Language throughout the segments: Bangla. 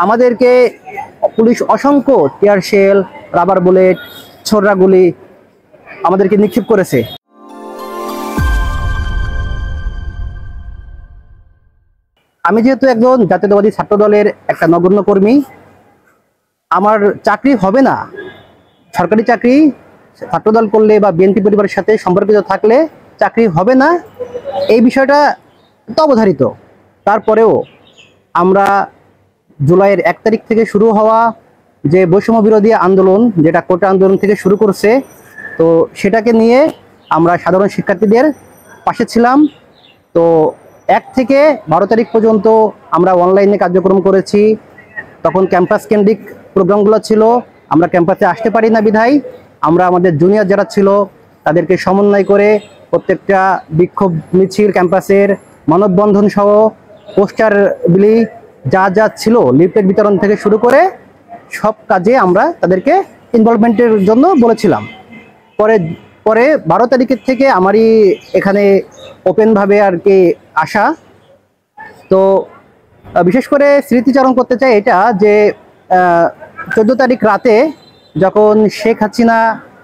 আমাদেরকে পুলিশ অসংখ্য টিয়ার শেল, রাবার বুলেট, ছোড়া গুলি আমাদেরকে নিক্ষেপ করেছে। আমি যেহেতু একজন জাতীয়তাবাদী ছাত্র দলের একটা নগণ্য কর্মী, আমার চাকরি হবে না, সরকারি চাকরি ছাত্রদল করলে বা বিএনপি পরিবারের সাথে সম্পর্কিত থাকলে চাকরি হবে না, এই বিষয়টা তো অবধারিত। তারপরেও আমরা জুলাইয়ের 1 তারিখ থেকে শুরু হওয়া যে বৈষম্য বিরোধী আন্দোলন, যেটা কোটা আন্দোলন থেকে শুরু করছে, তো সেটাকে নিয়ে আমরা সাধারণ শিক্ষার্থীদের পাশে ছিলাম। তো 1 থেকে 12 তারিখ পর্যন্ত আমরা অনলাইনে কার্যক্রম করেছি। তখন ক্যাম্পাস কেন্দ্রিক প্রোগ্রামগুলো ছিল, আমরা ক্যাম্পাসে আসতে পারি না বিধায় আমরা আমাদের জুনিয়র যারা ছিল তাদেরকে সমন্বয় করে প্রত্যেকটা বিক্ষোভ মিছিল, ক্যাম্পাসের মানববন্ধন সহ পোস্টার বিলি যা যা ছিল, লিফলেট বিতরণ থেকে শুরু করে সব কাজে আমরা তাদেরকে ইনভলভমেন্টের জন্য বলেছিলাম। পরে পরে 12 তারিখের থেকে আমারই এখানে ওপেনভাবে আর কি আসা। তো বিশেষ করে স্মৃতিচারণ করতে চাই এটা যে 14 তারিখ রাতে যখন শেখ হাসিনা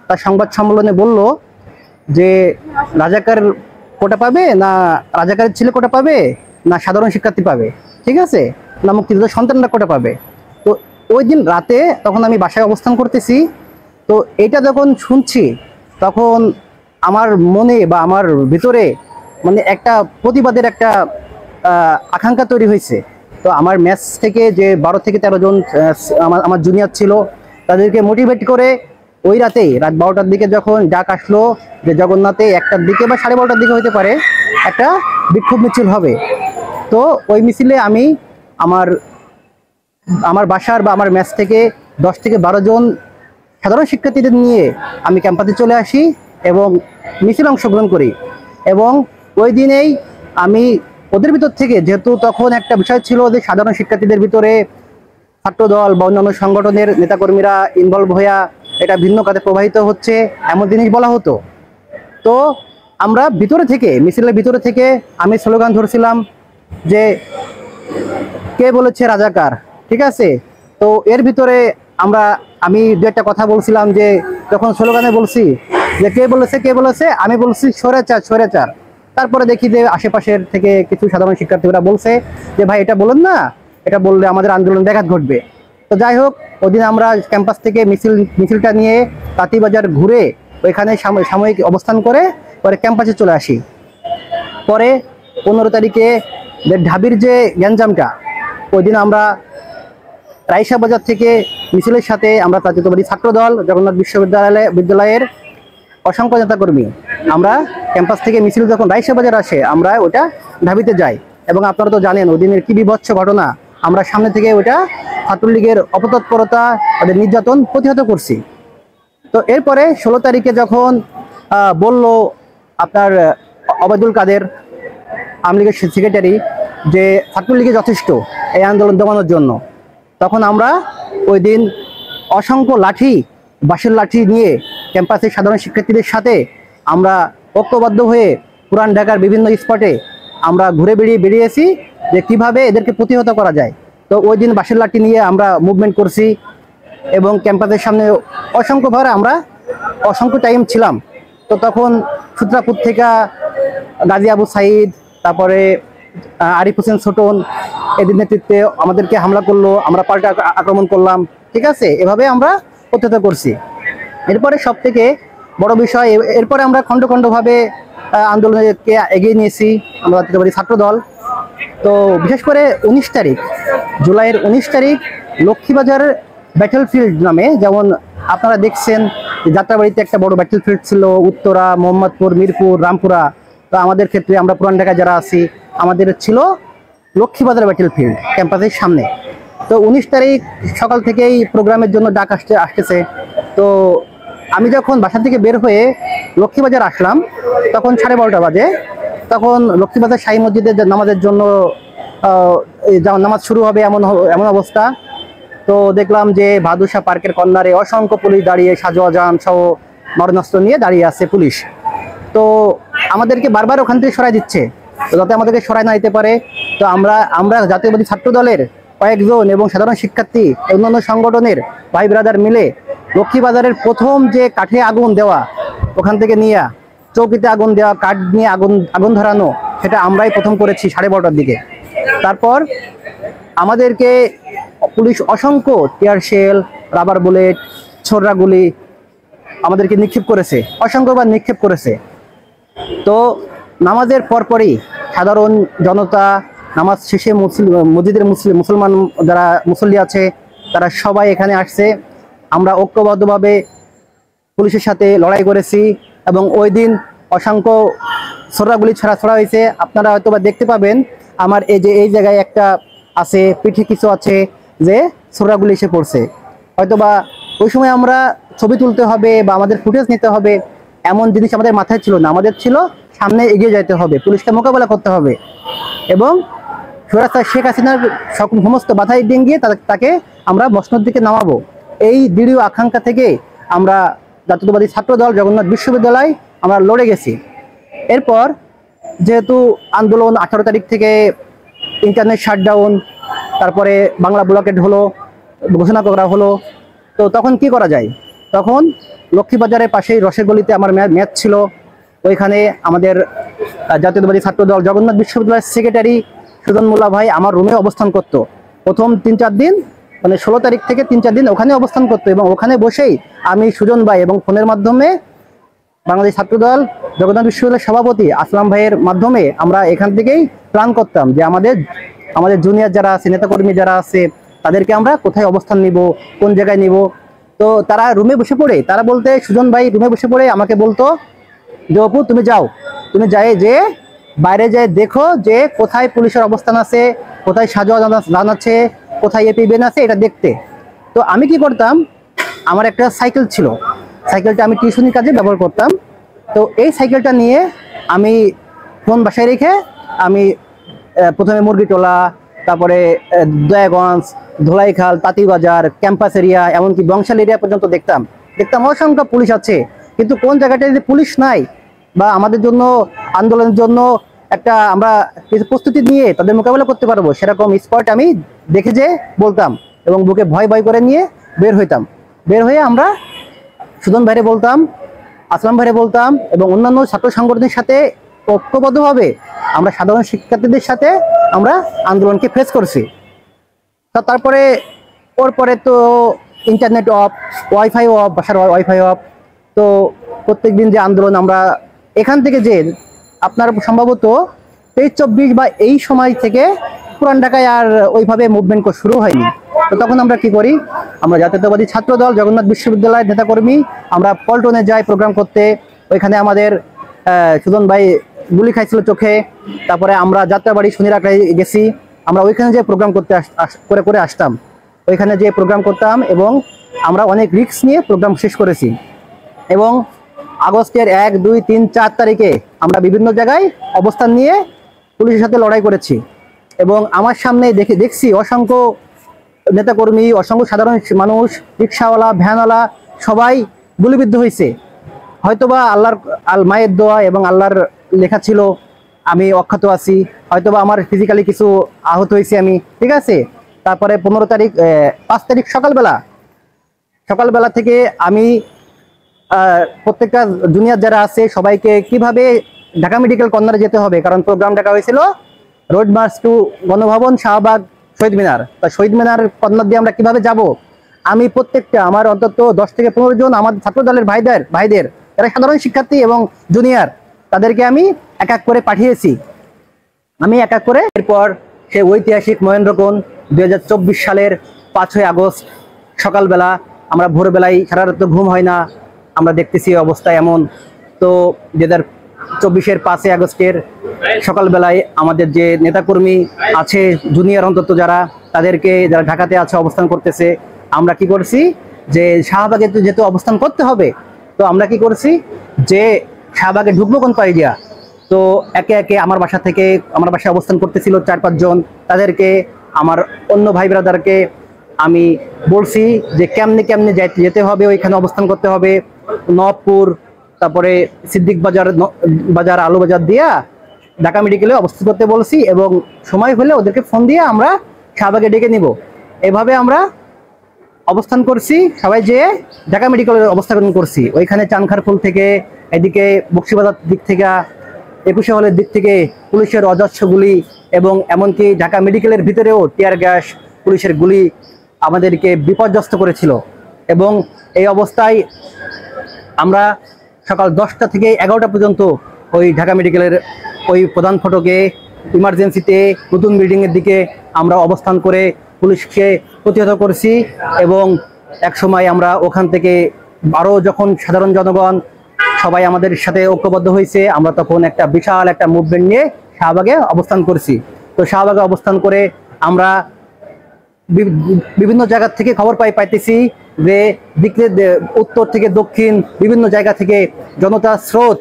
তার সংবাদ সম্মেলনে বলল যে রাজাকার কোটা পাবে না, রাজাকারের ছেলে কোটা পাবে না, সাধারণ শিক্ষার্থী পাবে, ঠিক আছে, না মুক্তিযোদ্ধা সন্তানরা কোটা পাবে। তো ওই দিন রাতে তখন আমি বাসায় অবস্থান করতেছি। তো এটা যখন শুনছি তখন আমার মনে বা আমার ভিতরে মানে একটা প্রতিবাদের একটা আকাঙ্ক্ষা তৈরি হয়েছে। তো আমার ম্যাচ থেকে যে 12 থেকে 13 জন আমার জুনিয়র ছিল, তাদেরকে মোটিভেট করে ওই রাতেই রাত 12টার দিকে যখন ডাক আসলো যে জগন্নাথে 1টার দিকে বা 12:30টার দিকে হতে পারে একটা বিক্ষোভ মিছিল হবে, তো ওই মিছিলে আমি আমার বাসার বা আমার ম্যাচ থেকে 10 থেকে 12 জন সাধারণ শিক্ষার্থীদের নিয়ে আমি ক্যাম্পাসে চলে আসি এবং মিছিলে অংশগ্রহণ করি। এবং ওই দিনেই আমি ওদের ভিতর থেকে, যেহেতু তখন একটা বিষয় ছিল যে সাধারণ শিক্ষার্থীদের ভিতরে ছাত্রদল বা অন্যান্য সংগঠনের নেতাকর্মীরা ইনভলভ হইয়া এটা ভিন্ন কাজে প্রবাহিত হচ্ছে এমন জিনিস বলা হতো। তো আমরা ভিতরে থেকে, মিছিলের ভিতরে থেকে আমি স্লোগান ধরছিলাম যে কে বলেছে রাজাকার, ঠিক আছে। তো এর ভিতরে আমি দু একটা কথা বলছিলাম যে যখন স্লোগানে বলছি যে কে বলেছে, আমি বলছি স্বৈরাচার স্বৈরাচার। তারপরে দেখি যে আশেপাশের থেকে কিছু সাধারণ শিক্ষার্থীরা বলছে যে ভাই এটা বলেন না, এটা বললে আমাদের আন্দোলন ব্যাঘাত ঘটবে। তো যাই হোক, ওদিন আমরা ক্যাম্পাস থেকে মিছিলটা নিয়ে তাঁতীবাজার ঘুরে ওইখানে সাময়িক অবস্থান করে পরে ক্যাম্পাসে চলে আসি। পরে 15 তারিখে ঢাবির যে গ্যাঞ্জামটা, ওই দিন আমরা রাইসা বাজার থেকে মিছিলের সাথে আমরা জাতীয়তাবাদী ছাত্রদল জগন্নাথ বিশ্ববিদ্যালয়ের অসংখ্য নেতাকর্মী আমরা ক্যাম্পাস থেকে মিছিল যখন রাইসা বাজার আসে আমরা ওটা ঢাবিতে যাই। এবং আপনারা তো জানেন ওই দিনের কি বিভৎস ঘটনা, আমরা সামনে থেকে ওটা ছাত্রলীগের অপতৎপরতা, তাদের নির্যাতন প্রতিহত করছি। তো এরপরে 16 তারিখে যখন বলল আপনার ওবায়দুল কাদের, আওয়ামী লীগের সেক্রেটারি, যে ছাত্রলীগে যথেষ্ট এই আন্দোলন দমানোর জন্য, তখন আমরা ওই দিন অসংখ্য বাঁশের লাঠি নিয়ে ক্যাম্পাসের সাধারণ শিক্ষার্থীদের সাথে আমরা ঐক্যবদ্ধ হয়ে পুরান ঢাকার বিভিন্ন স্পটে আমরা ঘুরে বেরিয়েছি যে কিভাবে এদেরকে প্রতিহত করা যায়। তো ওই দিন বাঁশের লাঠি নিয়ে আমরা মুভমেন্ট করছি এবং ক্যাম্পাসের সামনে অসংখ্য টাইম ছিলাম। তো তখন সূত্রাপুর থেকে গাজী আবু সাইদ, তারপরে আরিফ হোসেন ছোটন এদের নেতৃত্বে আমাদেরকে হামলা করলো, আমরা পাল্টা আক্রমণ করলাম, ঠিক আছে, এভাবে আমরা প্রতিহত করছি। এরপরে সব থেকে বড় বিষয়, এরপরে আমরা খণ্ডভাবে আন্দোলনকে এগিয়ে নিয়েছি আমরা জাতীয়তাবাদী ছাত্রদল। তো বিশেষ করে 19 তারিখ, জুলাইয়ের 19 তারিখ লক্ষ্মীবাজার ব্যাটেলফিল্ড নামে, যেমন আপনারা দেখছেন যাত্রাবাড়িতে একটা বড় ব্যাটেলফিল্ড ছিল, উত্তরা, মোহাম্মদপুর, মিরপুর, রামপুরা। তো আমাদের ক্ষেত্রে আমরা পুরান ঢাকায় যারা আছি আমাদের ছিল লক্ষ্মীবাজার ব্যাটেলফিল্ড ক্যাম্পাসের সামনে। তো 19 তারিখ সকাল থেকেই প্রোগ্রামের জন্য ডাক আসতেছে। তো আমি যখন বাসা থেকে বের হয়ে লক্ষ্মীবাজার আসলাম তখন 12:30 বাজে। তখন লক্ষ্মীবাজার শাহী মসজিদের নামাজের জন্য নামাজ শুরু হবে এমন অবস্থা। তো দেখলাম যে বাহাদুর পার্কের কর্নারে অসংখ্য পুলিশ দাঁড়িয়ে, সাজোয়া যান সহ মারণাস্ত্র নিয়ে দাঁড়িয়ে আছে পুলিশ। তো আমাদেরকে বারবার ওখান থেকে সরাই দিচ্ছে, যাতে আমাদেরকে সরাই না দিতে পারে। তো আমরা জাতীয়বাদী ছাত্র দলের কয়েকজন এবং সাধারণ শিক্ষার্থী অন্যান্য সংগঠনের ভাই ব্রাদার মিলে লক্ষ্মীবাজারের প্রথম যে কাঠে আগুন দেওয়া, ওখান থেকে নিয়ে চৌকিতে আগুন দেওয়া, কাঠ নিয়ে আগুন আগুন ধরানো, সেটা আমরাই প্রথম করেছি 12:30টার দিকে। তারপর আমাদেরকে পুলিশ অসংখ্য টিয়ার শেল, রাবার বুলেট, ছোড়া গুলি আমাদেরকে নিক্ষেপ করেছে, অসংখ্যবার নিক্ষেপ করেছে। তো নামাজের পরপরই সাধারণ জনতা নামাজ শেষে মসজিদের মুসলমান যারা মুসল্লি আছে তারা সবাই এখানে আসছে। আমরা ঐক্যবদ্ধভাবে পুলিশের সাথে লড়াই করেছি এবং ওই দিন অসংখ্য ছোড়াগুলি ছড়া হয়েছে। আপনারা হয়তো বা দেখতে পাবেন আমার এই জায়গায় একটা আছে, পিঠে কিছু আছে যে ছোড়াগুলি এসে পড়ছে। হয়তোবা ওই সময় আমরা ছবি তুলতে হবে বা আমাদের ফুটেজ নিতে হবে এমন জিনিস আমাদের মাথায় ছিল না। আমাদের ছিল সামনে এগিয়ে যেতে হবে, পুলিশকে মোকাবেলা করতে হবে এবং স্বৈরাচার শেখ হাসিনার সমস্ত বাধাই ডিঙ্গিয়ে তাকে আমরা মসনদ দিকে নামাবো, এই দৃঢ় আকাঙ্ক্ষা থেকে আমরা জাতীয়তাবাদী ছাত্র দল জগন্নাথ বিশ্ববিদ্যালয় আমরা লড়ে গেছি। এরপর যেহেতু আন্দোলন 18 তারিখ থেকে ইন্টারনেট শাটডাউন, তারপরে বাংলা ব্লকেট হলো, ঘোষণা করা হলো, তো তখন কি করা যায়? তখন লক্ষ্মীবাজারের পাশেই রসের গলিতে আমার ম্যাচ ছিল। ওইখানে আমাদের জাতীয়তাবাদী ছাত্র দল জগন্নাথ বিশ্ববিদ্যালয়ের সেক্রেটারি সুজন মোল্লা ভাই আমার রুমে অবস্থান করত প্রথম 3-4 দিন, মানে 16 তারিখ থেকে 3-4 দিন ওখানে অবস্থান করতো এবং ওখানে বসেই আমি সুজন ভাই এবং ফোনের মাধ্যমে বাংলাদেশ ছাত্র দল জগন্নাথ বিশ্ববিদ্যালয়ের সভাপতি আসলাম ভাইয়ের মাধ্যমে আমরা এখান থেকেই প্ল্যান করতাম যে আমাদের জুনিয়র যারা আছে, নেতাকর্মী যারা আছে, তাদেরকে আমরা কোথায় অবস্থান নিব, কোন জায়গায় নিব। তো তারা রুমে বসে পড়ে, তারা বলতে সুজন ভাই রুমে বসে পড়ে আমাকে বলতো যে অপু তুমি যাও, তুমি যাই যে বাইরে যায় দেখো যে কোথায় পুলিশের অবস্থান আছে, কোথায় সাজোয়া জানাচ্ছে, কোথায় এপিবিএন আছে, এটা দেখতে। তো আমি কি করতাম, আমার একটা সাইকেল ছিল, সাইকেলটা আমি টিউশনির কাজে ব্যবহার করতাম। তো এই সাইকেলটা নিয়ে আমি ফোন বাসায় রেখে আমি প্রথমে মুরগিটোলা, তারপরে দয়াগঞ্জ, ধোলাইখাল, তাঁতিবাজার, ক্যাম্পাস এরিয়া, এমনকি বংশাল এরিয়া পর্যন্ত দেখতাম অসংখ্য পুলিশ আছে, কিন্তু কোন জায়গাটায় যদি পুলিশ নাই বা আমাদের জন্য আন্দোলনের জন্য একটা আমরা কিছু প্রস্তুতি নিয়ে তাদের মোকাবেলা করতে পারবো সেরকম স্পট আমি দেখে যে বলতাম এবং বুকে ভয় করে নিয়ে বের হইতাম। বের হয়ে আমরা সুজন ভাইরে বলতাম, আসলাম ভাইরে বলতাম এবং অন্যান্য ছাত্র সংগঠনের সাথে ঐক্যবদ্ধভাবে আমরা সাধারণ শিক্ষার্থীদের সাথে আমরা আন্দোলনকে ফেস করছি। তারপরে ওর পরে তো ইন্টারনেট অফ, ওয়াইফাই অফ, বাসার ওয়াইফাই অফ। তো প্রত্যেকদিন যে আন্দোলন আমরা এখান থেকে যে আপনার সম্ভবত 23-24 বা এই সময় থেকে পুরান ঢাকায় আর ওইভাবে মুভমেন্ট শুরু হয়নি। তো তখন আমরা কি করি, আমরা জাতীয়তাবাদী ছাত্র দল জগন্নাথ বিশ্ববিদ্যালয়ের নেতাকর্মী আমরা পল্টনে যাই প্রোগ্রাম করতে। ওইখানে আমাদের সুজন ভাই গুলি খাইছিল চোখে, তারপরে আমরা যাত্রাবাড়ি শনিরাকায় গেছি, আমরা ওইখানে যে প্রোগ্রাম করতে করে আসতাম, ওইখানে যে প্রোগ্রাম করতাম এবং আমরা অনেক রিস্ক নিয়ে প্রোগ্রাম শেষ করেছি। এবং আগস্টের 1, 2, 3, 4 তারিখে আমরা বিভিন্ন জায়গায় অবস্থান নিয়ে পুলিশের সাথে লড়াই করেছি এবং আমার সামনে দেখছি অসংখ্য নেতাকর্মী, অসংখ্য সাধারণ মানুষ, রিক্সাওয়ালা, ভ্যানওয়ালা সবাই গুলিবিদ্ধ হয়েছে। হয়তোবা আল্লাহর মায়ের দোয়া এবং আল্লাহর লেখা ছিল আমি অক্ষত আছি, হয়তোবা আমার ফিজিক্যালি কিছু আহত হয়েছি আমি, ঠিক আছে। তারপরে 5 তারিখ সকালবেলা থেকে আমি প্রত্যেকটা জুনিয়র যারা আছে সবাইকে কিভাবে ঢাকা মেডিকেল কর্নারে যেতে হবে, কারণ প্রোগ্রাম ডাকা হয়েছিল road march to Ganabhaban, Shahbag, Shaheed Minar. তা শহীদ মিনার কর্নার দিয়ে আমরা কিভাবে যাব, আমি প্রত্যেকটা আমার অন্তত 10 থেকে 15 জন আমার ছাত্র দলের ভাইদের যারা সাধারণ শিক্ষার্থী এবং জুনিয়র, তাদেরকে আমি এক এক করে পাঠিয়েছি, আমি এক এক করে। এরপর সেই ঐতিহাসিক মহেন্দ্রকোণ 2024 সালের 5ই আগস্ট সকালবেলা, আমরা ভোরবেলায় সারা রাত ঘুম হয় না, আমরা দেখতেছি অবস্থা এমন। তো 2024-এর 5ই আগস্টের সকালবেলায় আমাদের যে নেতাকর্মী আছে জুনিয়র অন্তত যারা ঢাকাতে আছে অবস্থান করতেছে, আমরা কি করছি যে শাহবাগে যেহেতু অবস্থান করতে হবে, তো আমরা কি করছি যে শাহবাগে ঢুকবো কোন পাই দিয়া। তো একে একে আমার বাসায় অবস্থান করতেছিল 4-5 জন, তাদেরকে আমার অন্য ভাই ব্রাদারকে আমি বলছি যে কেমনে যেতে হবে, ওইখানে অবস্থান করতে হবে। নবপুর, তারপরে সিদ্দিক বাজার, আলু বাজার দিয়া ঢাকা মেডিকেলে অবস্থান করতে বলছি এবং সময় হলে ওদেরকে ফোন দিয়ে আমরা শাহবাগে ডেকে নিব। এভাবে আমরা অবস্থান করছি, সবাই যেয়ে ঢাকা মেডিকেলে অবস্থান করছি। ওইখানে চানখারপুল থেকে, এদিকে বক্সিবাজার দিক থেকে, 21শে হলের দিক থেকে পুলিশের অজস্র গুলি, এবং এমনকি ঢাকা মেডিকেলের ভিতরেও টিয়ার গ্যাস, পুলিশের গুলি আমাদেরকে বিপর্যস্ত করেছিল। এবং এই অবস্থায় আমরা সকাল 10টা থেকে 11টা পর্যন্ত ওই ঢাকা মেডিকেলের ওই প্রধান ফটকে ইমার্জেন্সিতে নতুন বিল্ডিংয়ের দিকে আমরা অবস্থান করে পুলিশকে প্রতিহত করছি। এবং এক সময় আমরা ওখান থেকে আরও যখন সাধারণ জনগণ সবাই আমাদের সাথে ঐক্যবদ্ধ হয়েছে, আমরা তখন একটা বিশাল একটা মুভমেন্ট নিয়ে শাহবাগে অবস্থান করছি। তো শাহবাগে অবস্থান করে আমরা বিভিন্ন জায়গা থেকে খবর পাইতেছি যে উত্তর থেকে দক্ষিণ বিভিন্ন জায়গা থেকে জনতা স্রোত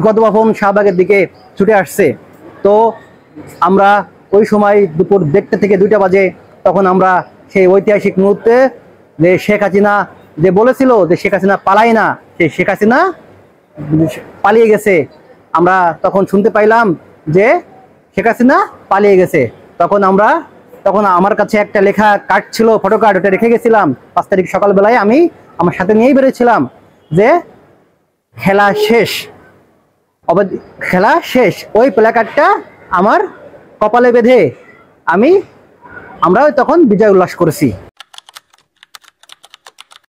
গণভবন শাহবাগের দিকে ছুটে আসছে। তো আমরা ওই সময় দুপুর 1টা থেকে 2টা বাজে, তখন আমরা সেই ঐতিহাসিক মুহূর্তে যে শেখ হাসিনা যে বলেছিল যে শেখ হাসিনা পালায় না, সেই শেখ হাসিনা পালিয়ে গেছে, আমরা তখন শুনতে পাইলাম যে শেখ হাসিনা পালিয়ে গেছে। তখন আমার কাছে একটা লেখা কার্ড ছিল, ফটো কার্ড, ওটা রেখে গেছিলাম। 5 তারিখ সকালবেলায় আমি আমার সাথে নিয়েই বেরোছিলাম যে খেলা শেষ, খেলা শেষ। ওই প্ল্যাকার্ডটা আমার কপালে বেঁধে আমরা তখন বিজয় উল্লাস করেছি।